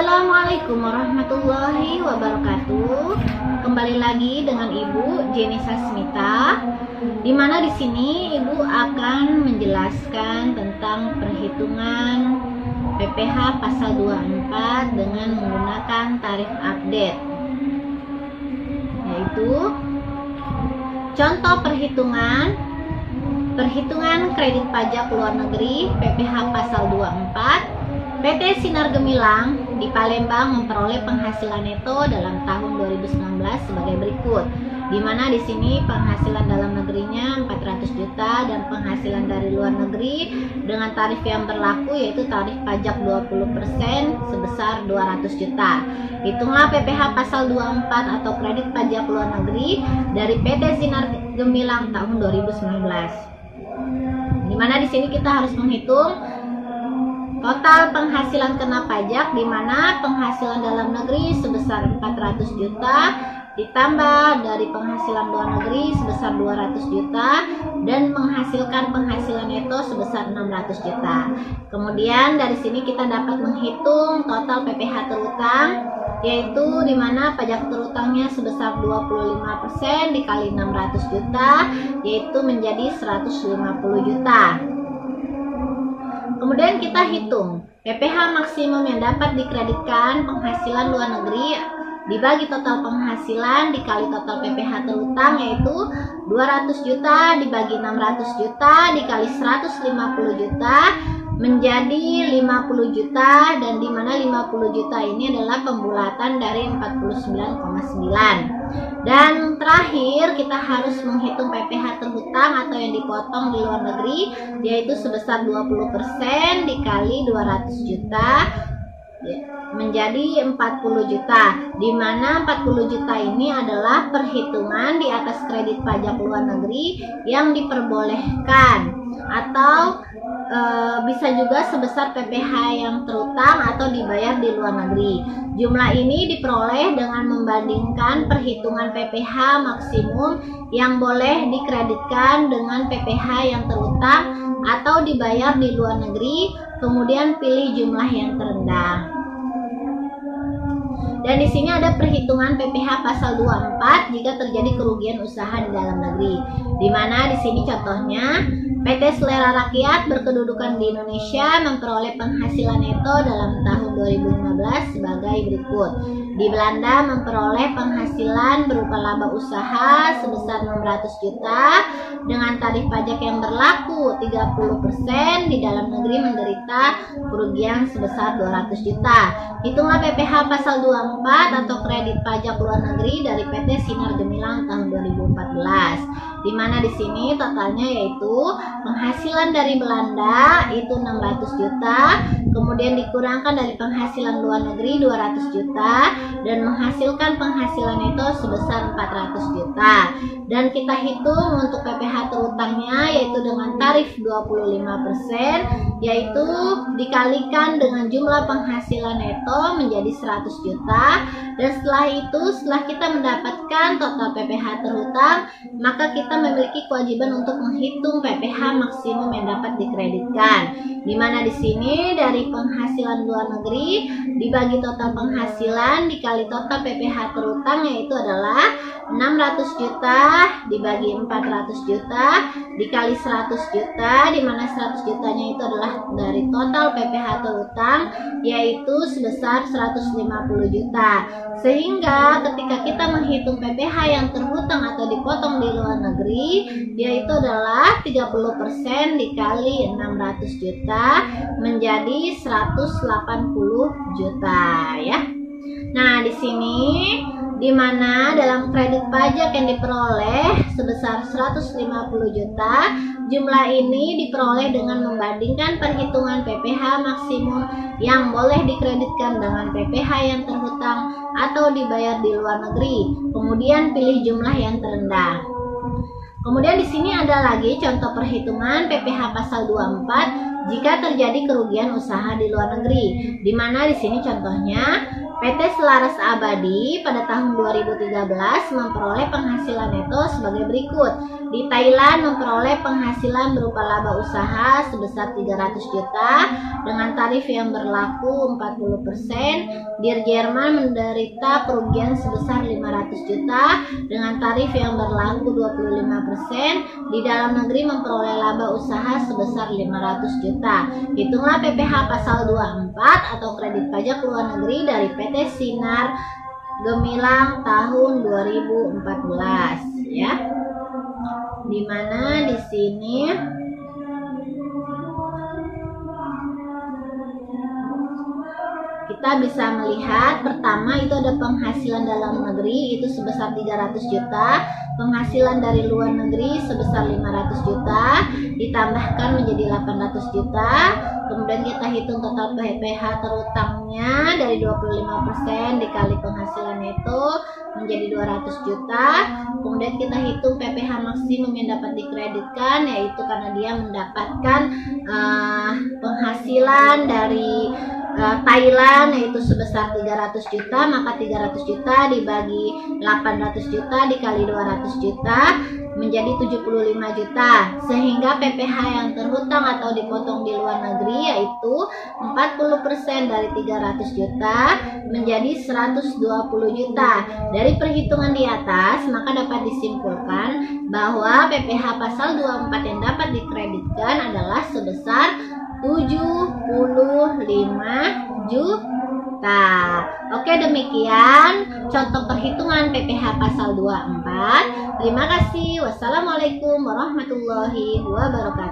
Assalamualaikum warahmatullahi wabarakatuh. Kembali lagi dengan Ibu Jenny Sasmita, di mana di sini Ibu akan menjelaskan tentang perhitungan PPh pasal 24 dengan menggunakan tarif update, yaitu contoh perhitungan kredit pajak luar negeri PPh pasal 24. PT Sinar Gemilang di Palembang memperoleh penghasilan neto dalam tahun 2019 sebagai berikut, di mana di sini penghasilan dalam negerinya 400 juta dan penghasilan dari luar negeri dengan tarif yang berlaku yaitu tarif pajak 20% sebesar 200 juta. Hitunglah PPh pasal 24 atau kredit pajak luar negeri dari PT Sinar Gemilang tahun 2019. Di mana di sini kita harus menghitung total penghasilan kena pajak, di mana penghasilan dalam negeri sebesar 400 juta ditambah dari penghasilan luar negeri sebesar 200 juta dan menghasilkan penghasilan neto sebesar 600 juta. Kemudian dari sini kita dapat menghitung total PPh terutang, yaitu di mana pajak terutangnya sebesar 25% dikali 600 juta, yaitu menjadi 150 juta. Kemudian kita hitung PPh maksimum yang dapat dikreditkan penghasilan luar negeri dibagi total penghasilan dikali total PPh terutang, yaitu 200 juta dibagi 600 juta dikali 150 juta menjadi 50 juta, dan di mana 50 juta ini adalah pembulatan dari 49,9. Dan terakhir kita harus menghitung PPh terhutang atau yang dipotong di luar negeri, yaitu sebesar 20% dikali 200 juta menjadi 40 juta, di mana 40 juta ini adalah perhitungan di atas kredit pajak luar negeri yang diperbolehkan, atau bisa juga sebesar PPh yang terutang atau dibayar di luar negeri. Jumlah ini diperoleh dengan membandingkan perhitungan PPh maksimum yang boleh dikreditkan dengan PPh yang terutang atau dibayar di luar negeri, kemudian pilih jumlah yang terendah. Dan di sini ada perhitungan PPh pasal 24 jika terjadi kerugian usaha di dalam negeri, di mana di sini contohnya PT Selera Rakyat berkedudukan di Indonesia memperoleh penghasilan neto dalam tahun 2015 sebagai berikut. Di Belanda memperoleh penghasilan berupa laba usaha sebesar 600 juta dengan tarif pajak yang berlaku 30%, di dalam negeri menderita kerugian sebesar 200 juta. Hitunglah PPh pasal 24 atau kredit pajak luar negeri dari PT Sinar Gemilang tahun 2014, di mana di sini totalnya yaitu penghasilan dari Belanda itu 600 juta, kemudian dikurangkan dari penghasilan luar negeri 200 juta dan menghasilkan penghasilan neto sebesar 400 juta. Dan kita hitung untuk PPh terutangnya yaitu dengan tarif 25%, yaitu dikalikan dengan jumlah penghasilan neto menjadi 100 juta, dan setelah itu setelah kita mendapatkan total PPh terhutang, maka kita memiliki kewajiban untuk menghitung PPh maksimum yang dapat dikreditkan, di mana di sini dari penghasilan luar negeri dibagi total penghasilan dikali total PPh terhutang, yaitu adalah 600 juta dibagi 400 juta dikali 100 juta, di mana 100 jutanya itu adalah dari total PPh terhutang, yaitu sebesar 150 juta. Sehingga ketika kita menghitung PPh yang terhutang atau dipotong di luar negeri, yaitu adalah 30% dikali 600 juta menjadi 180 juta ya. Nah, di sini di mana dalam kredit pajak yang diperoleh sebesar 150 juta, jumlah ini diperoleh dengan membandingkan perhitungan PPh maksimum yang boleh dikreditkan dengan PPh yang terhutang atau dibayar di luar negeri, kemudian pilih jumlah yang terendah. Kemudian di sini ada lagi contoh perhitungan PPh pasal 24 jika terjadi kerugian usaha di luar negeri, di mana di sini contohnya PT Selaras Abadi pada tahun 2013 memperoleh penghasilan neto sebagai berikut. Di Thailand memperoleh penghasilan berupa laba usaha sebesar 300 juta dengan tarif yang berlaku 40%. Di Jerman menderita kerugian sebesar 500 juta dengan tarif yang berlaku 25%. Di dalam negeri memperoleh laba usaha sebesar 500 juta. Hitunglah PPh pasal 24 atau kredit pajak luar negeri dari PT Sinar Gemilang tahun 2014 ya. Dimana di sini kita bisa melihat pertama itu ada penghasilan dalam negeri itu sebesar 300 juta, penghasilan dari luar negeri sebesar 500 juta, ditambahkan menjadi 800 juta, kemudian kita hitung total PPh terutangnya dari 25% dikali penghasilan neto menjadi 200 juta, kemudian kita hitung PPh maksimum yang dapat dikreditkan yaitu karena dia mendapatkan penghasilan dari Thailand yaitu sebesar 300 juta, maka 300 juta dibagi 800 juta dikali 200 juta menjadi 75 juta, sehingga PPh yang terhutang atau dipotong di luar negeri yaitu 40% dari 300 juta menjadi 120 juta. Dari perhitungan di atas maka dapat disimpulkan bahwa PPh pasal 24 yang dapat dikreditkan adalah sebesar 75 juta. Oke, demikian contoh perhitungan PPh pasal 24. Terima kasih. Wassalamualaikum warahmatullahi wabarakatuh.